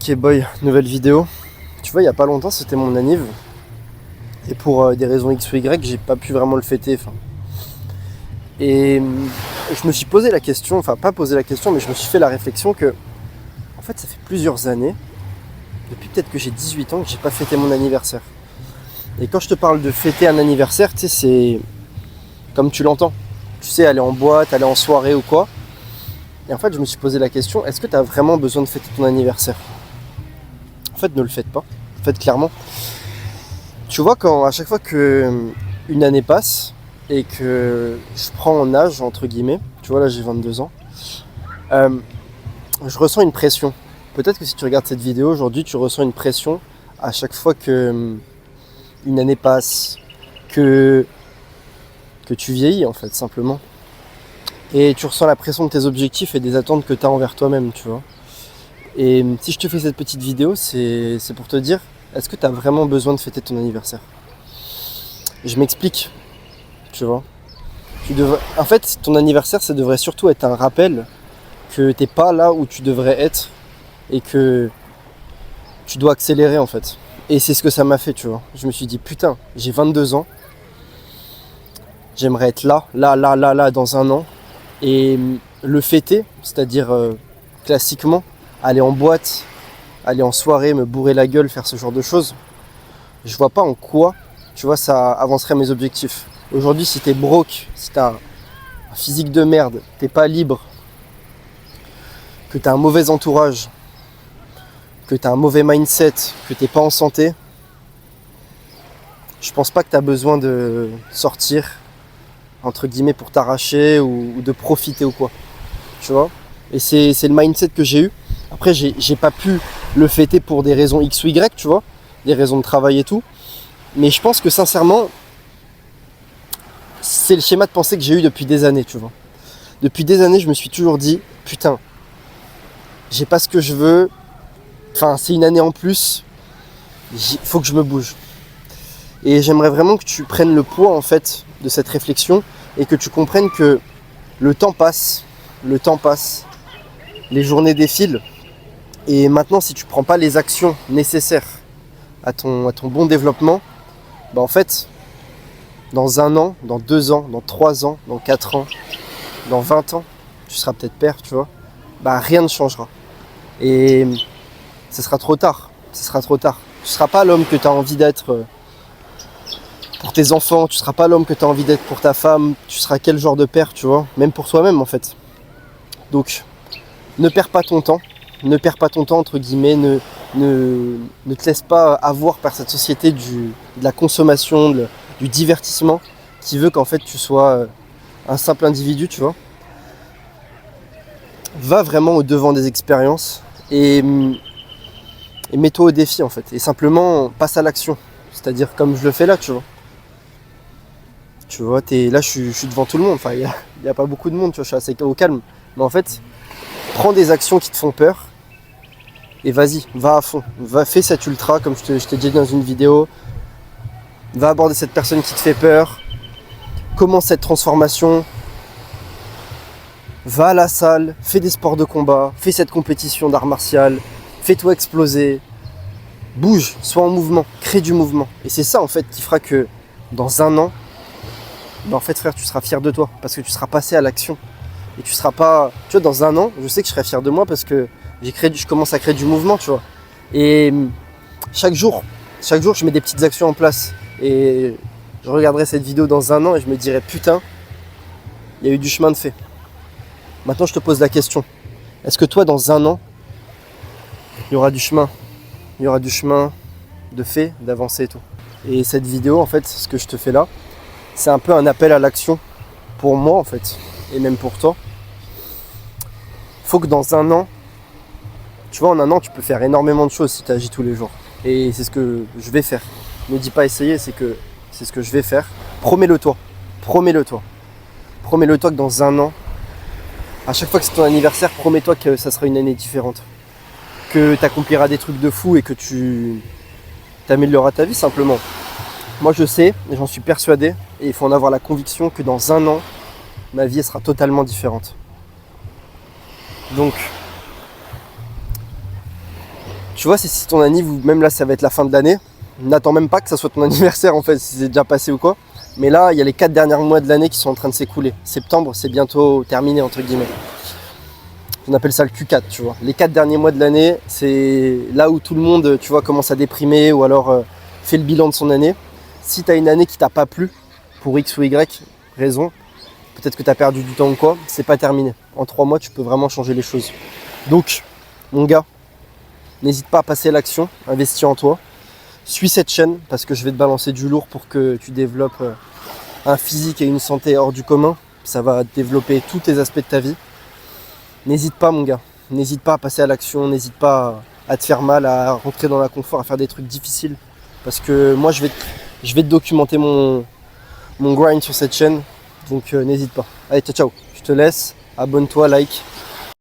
Ok boy, nouvelle vidéo. Tu vois, il y a pas longtemps, c'était mon anniv. Et pour des raisons X ou Y, j'ai pas pu vraiment le fêter. Et je me suis posé la question, enfin pas posé la question, mais je me suis fait la réflexion que, en fait, ça fait plusieurs années, depuis peut-être que j'ai 18 ans, que j'ai pas fêté mon anniversaire. Et quand je te parle de fêter un anniversaire, tu sais, c'est comme tu l'entends. Tu sais, aller en boîte, aller en soirée ou quoi. Et en fait, je me suis posé la question, est-ce que tu as vraiment besoin de fêter ton anniversaire ? En fait, ne le faites pas. En fait, clairement. Tu vois, à chaque fois que une année passe et que je prends en âge, entre guillemets, tu vois, là j'ai 22 ans, je ressens une pression. Peut-être que si tu regardes cette vidéo aujourd'hui, tu ressens une pression à chaque fois que une année passe, que tu vieillis en fait, simplement. Et tu ressens la pression de tes objectifs et des attentes que tu as envers toi-même, tu vois. Et si je te fais cette petite vidéo, c'est pour te dire, est-ce que tu as vraiment besoin de fêter ton anniversaire ? Je m'explique, tu vois. En fait, ton anniversaire, ça devrait surtout être un rappel que t'es pas là où tu devrais être et que tu dois accélérer en fait. Et c'est ce que ça m'a fait, tu vois. Je me suis dit, putain, j'ai 22 ans, j'aimerais être là, dans un an. Et le fêter, c'est-à-dire classiquement, aller en boîte, aller en soirée, me bourrer la gueule, faire ce genre de choses, je vois pas en quoi, tu vois, ça avancerait mes objectifs. Aujourd'hui, si t'es broke, si t'as un physique de merde, t'es pas libre, que t'as un mauvais entourage, que t'as un mauvais mindset, que t'es pas en santé, je pense pas que t'as besoin de sortir, entre guillemets, pour t'arracher ou de profiter ou quoi. Tu vois ? Et c'est le mindset que j'ai eu. Après, j'ai pas pu le fêter pour des raisons X ou Y, tu vois, des raisons de travail et tout. Mais je pense que sincèrement, c'est le schéma de pensée que j'ai eu depuis des années, tu vois. Depuis des années, je me suis toujours dit, putain, j'ai pas ce que je veux, enfin, c'est une année en plus, faut que je me bouge. Et j'aimerais vraiment que tu prennes le poids, en fait, de cette réflexion et que tu comprennes que le temps passe, les journées défilent. Et maintenant, si tu prends pas les actions nécessaires à ton bon développement, bah en fait, dans 1 an, dans 2 ans, dans 3 ans, dans 4 ans, dans 20 ans, tu seras peut-être père, tu vois, bah rien ne changera. Et ce sera trop tard, Tu seras pas l'homme que tu as envie d'être pour tes enfants, tu seras pas l'homme que tu as envie d'être pour ta femme, tu seras quel genre de père, tu vois, même pour toi-même en fait. Donc, ne perds pas ton temps, entre guillemets, ne te laisse pas avoir par cette société de la consommation, du divertissement, qui veut qu'en fait tu sois un simple individu, tu vois. Va vraiment au devant des expériences et mets-toi au défi en fait. Et simplement passe à l'action. C'est-à-dire comme je le fais là, tu vois. Tu vois, là je suis devant tout le monde, enfin il n'y a pas beaucoup de monde, tu vois, je suis assez au calme. Mais en fait, prends des actions qui te font peur et vas-y, va à fond. Fais cet ultra comme je t'ai dit dans une vidéo. Va aborder cette personne qui te fait peur. Commence cette transformation. Va à la salle, fais des sports de combat, fais cette compétition d'art martial, fais-toi exploser. Bouge, sois en mouvement, crée du mouvement. Et c'est ça en fait qui fera que dans 1 an, bah en fait frère, tu seras fier de toi parce que tu seras passé à l'action. Et tu seras pas... Tu vois, dans 1 an, je sais que je serai fier de moi parce que je commence à créer du mouvement, tu vois. Et chaque jour, je mets des petites actions en place. Et je regarderai cette vidéo dans 1 an et je me dirai, putain, il y a eu du chemin de fait. Maintenant, je te pose la question. Est-ce que toi, dans 1 an, il y aura du chemin de fait, d'avancer et tout. Et cette vidéo, en fait, ce que je te fais là, c'est un peu un appel à l'action pour moi, en fait, et même pour toi. Faut que dans 1 an, tu vois, en 1 an, tu peux faire énormément de choses si tu agis tous les jours. Et c'est ce que je vais faire. Ne dis pas essayer, c'est ce que je vais faire. Promets-le toi que dans 1 an, à chaque fois que c'est ton anniversaire, promets-toi que ça sera une année différente. Que tu accompliras des trucs de fou et que tu t'amélioreras ta vie simplement. Moi je sais, et j'en suis persuadé, et il faut en avoir la conviction que dans 1 an, ma vie elle sera totalement différente. Donc, Tu vois, c'est si ton anniversaire, même là ça va être la fin de l'année, n'attends même pas que ça soit ton anniversaire en fait, si c'est déjà passé ou quoi. Mais là, il y a les 4 derniers mois de l'année qui sont en train de s'écouler. Septembre, c'est bientôt terminé entre guillemets. On appelle ça le Q4, tu vois. Les 4 derniers mois de l'année, c'est là où tout le monde, tu vois, commence à déprimer ou alors fait le bilan de son année. Si tu as une année qui t'a pas plu, pour X ou Y raison, peut-être que tu as perdu du temps ou quoi, c'est pas terminé. En 3 mois, tu peux vraiment changer les choses. Donc, mon gars, n'hésite pas à passer à l'action, investis en toi. Suis cette chaîne parce que je vais te balancer du lourd pour que tu développes un physique et une santé hors du commun. Ça va développer tous les aspects de ta vie. N'hésite pas mon gars, n'hésite pas à passer à l'action, n'hésite pas à te faire mal, à rentrer dans l'inconfort, à faire des trucs difficiles. Parce que moi je vais te documenter mon grind sur cette chaîne. Donc n'hésite pas. Allez, ciao ciao, je te laisse, abonne-toi, like.